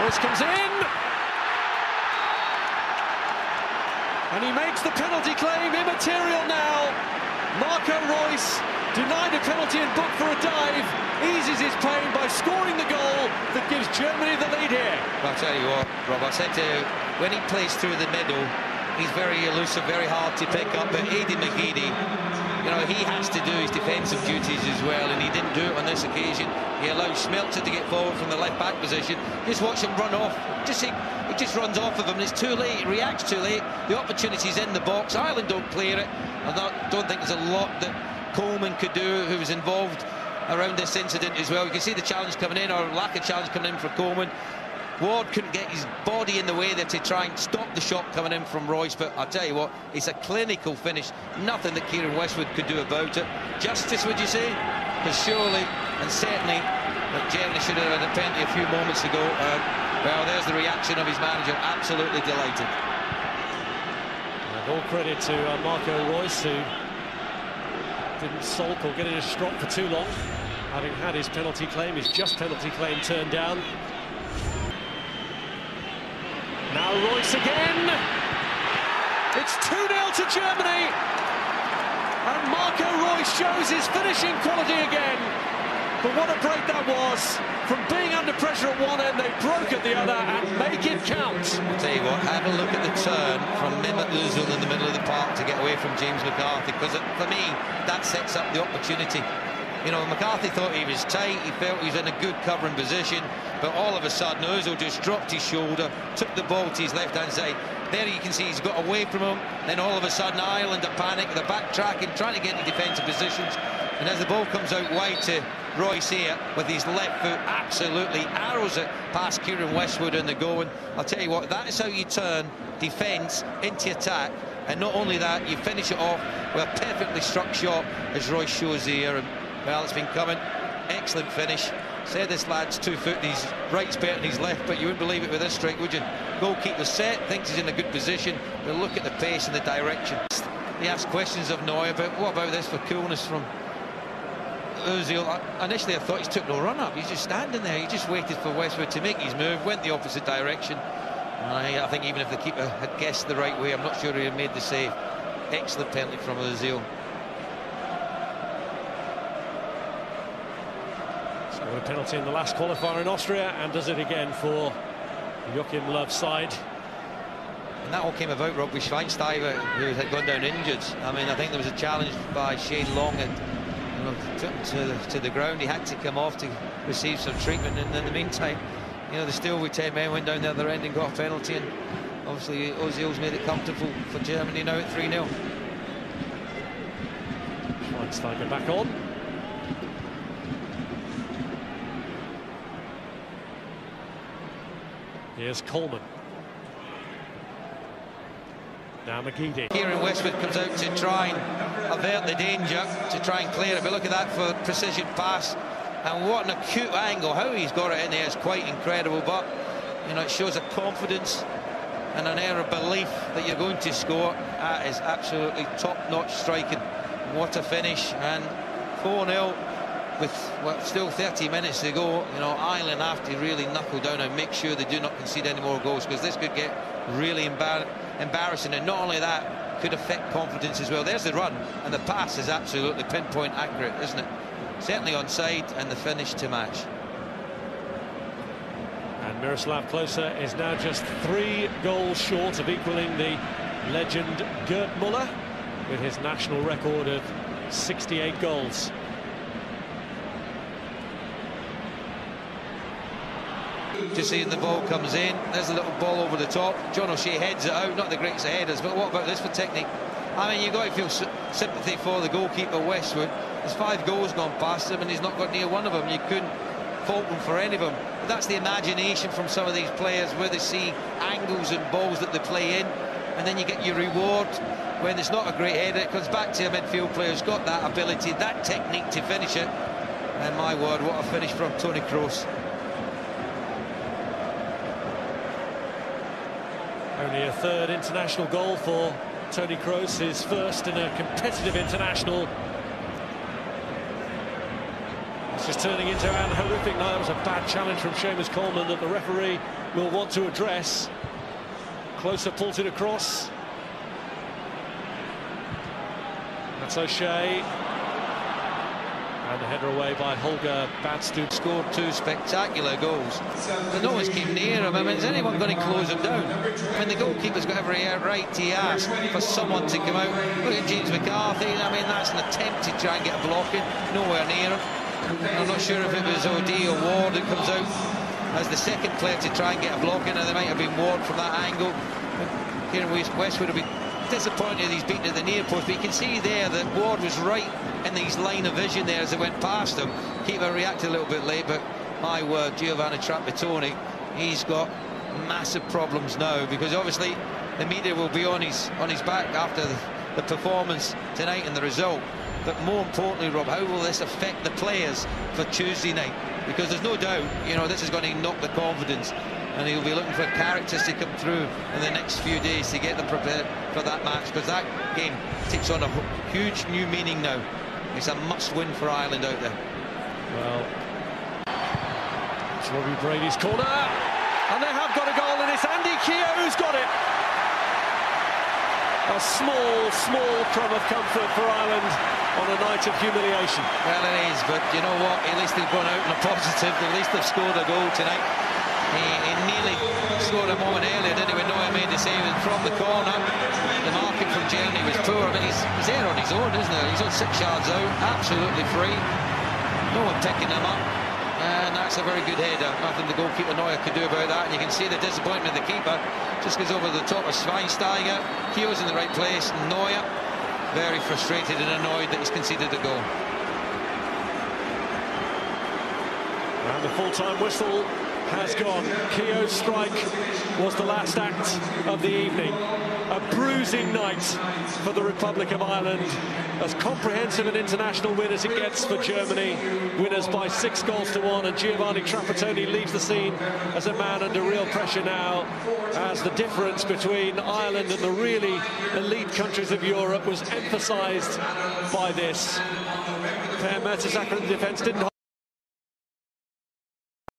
Reus comes in. And he makes the penalty claim immaterial now. Reus, denied a penalty and booked for a dive, eases his pain by scoring the goal that gives Germany the lead here. I'll tell you what, Rob, I said to you, when he plays through the middle, he's very elusive, very hard to pick up. But Eddie McGeady, you know, he has to do his defensive duties as well, and he didn't do it on this occasion. He allowed Schmelzer to get forward from the left-back position. Just watch him run off. He just runs off of him, and it's too late. He reacts too late. The opportunity's in the box. Ireland don't clear it. I don't think there's a lot that Coleman could do, who was involved around this incident as well. You can see the challenge coming in, or lack of challenge coming in for Coleman. Ward couldn't get his body in the way there to try and stop the shot coming in from Reus, but I'll tell you what, it's a clinical finish. Nothing that Kieran Westwood could do about it. Justice, would you say? Because surely and certainly that Germany should have had a penalty a few moments ago. Well, there's the reaction of his manager, absolutely delighted. And all credit to Marco Reus, who didn't sulk or get in a strop for too long, having had his penalty claim, his just penalty claim, turned down. Now Reus again. It's 2-0 to Germany. And Marco Reus shows his finishing quality again. But what a break that was. From being under pressure at one end, they broke at the other and make it count. I'll tell you what, have a look at the turn from Mehmet Ozil in the middle of the park to get away from James McCarthy, because for me, that sets up the opportunity. You know, McCarthy thought he was tight, he felt he was in a good covering position, but all of a sudden Ozil just dropped his shoulder, took the ball to his left-hand side. There you can see he's got away from him, then all of a sudden Ireland are panic, they're backtracking, trying to get into defensive positions, and as the ball comes out wide to Reus here, with his left foot, absolutely arrows it past Kieran Westwood in the goal. And I'll tell you what, that is how you turn defence into attack, and not only that, you finish it off with a perfectly struck shot, as Reus shows here. And well, it's been coming. Excellent finish. Said this lad's 2 foot, his right's better than his left, but you wouldn't believe it with this strike, would you? Goalkeeper set, thinks he's in a good position, but look at the pace and the direction. He asks questions of Neuer, but what about this for coolness from Ozil? Initially I thought he took no run up, he's just standing there, he just waited for Westwood to make his move, went the opposite direction. I think even if the keeper had guessed the right way, I'm not sure he had made the save. Excellent penalty from Ozil. Scored a penalty in the last qualifier in Austria and does it again for Joachim Löw's side. And that all came about, Rob, with Schweinsteiger, who had gone down injured. I mean, I think there was a challenge by Shane Long and took him to the ground. He had to come off to receive some treatment, and in the meantime, you know, the still with 10 men went down the other end and got a penalty, and obviously Ozil's made it comfortable for Germany now at 3-0. Schweinsteiger back on. Here's Coleman. Now McGeady. Kieran Westwood comes out to try and avert the danger, to try and clear it, but look at that for precision pass, and what an acute angle. How he's got it in there is quite incredible, but you know, it shows a confidence and an air of belief that you're going to score. That is absolutely top-notch striking. What a finish. And 4-0 with still 30 minutes to go. You know, Ireland have to really knuckle down and make sure they do not concede any more goals, because this could get really embarrassing, and not only that, could affect confidence as well. There's the run, and the pass is absolutely pinpoint accurate, isn't it? Certainly onside, and the finish to match. And Miroslav Klose is now just 3 goals short of equaling the legend Gerd Müller with his national record of 68 goals. To see the ball comes in, there's a little ball over the top. John O'Shea heads it out, not the greatest of headers, but what about this for technique? I mean, you've got to feel sympathy for the goalkeeper Westwood. There's 5 goals gone past him and he's not got near one of them. You couldn't fault him for any of them. But that's the imagination from some of these players, where they see angles and balls that they play in, and then you get your reward when it's not a great header. It comes back to a midfield player who's got that ability, that technique to finish it. And my word, what a finish from Toni Kroos. Only a 3rd international goal for Toni Kroos, his first in a competitive international. This is turning into an horrific night. That was a bad challenge from Seamus Coleman that the referee will want to address. Klose pulls it across. That's O'Shea. And the header away by Holger Badstuen. Scored 2 spectacular goals. But no one's came near him. I mean, is anyone going to close him down? I mean, the goalkeeper's got every right to ask for someone to come out. Look at James McCarthy. I mean, that's an attempt to try and get a block in. Nowhere near him. I'm not sure if it was OD or Ward that comes out as the second player to try and get a block in, and there might have been Ward from that angle. Kieran West would have been disappointed he's beaten at the near post, but you can see there that Ward was right in his line of vision there as it went past him. Keeper reacted a little bit late, but my word, Giovanni Trapattoni, he's got massive problems now, because obviously the media will be on his back after the performance tonight and the result. But more importantly, Rob, how will this affect the players for Tuesday night? Because there's no doubt, you know, this is going to knock the confidence, and he'll be looking for characters to come through in the next few days to get them prepared for that match, because that game takes on a huge new meaning now. It's a must-win for Ireland out there. Well, it's Robbie Brady's corner, and they have got a goal, and it's Andy Keogh who's got it. A small crumb of comfort for Ireland on a night of humiliation. Well, it is, but you know what? At least they've gone out in a positive. At least they've scored a goal tonight. He nearly scored a moment earlier, didn't even know he made the save from the corner. The marking from Germany was poor. I mean, he's there on his own, isn't he? He's on 6 yards out, absolutely free. No one picking him up. And that's a very good header. Nothing the goalkeeper Neuer could do about that. And you can see the disappointment of the keeper. Just goes over the top of Schweinsteiger. Keogh's in the right place. Neuer very frustrated and annoyed that he's conceded a goal. And the full-time whistle has gone. Keogh's strike was the last act of the evening. A bruising night for the Republic of Ireland. As comprehensive an international win as it gets for Germany. Winners by 6-1, and Giovanni Trapattoni leaves the scene as a man under real pressure now, as the difference between Ireland and the really elite countries of Europe was emphasised by this. Per Mertesacker in the defence didn't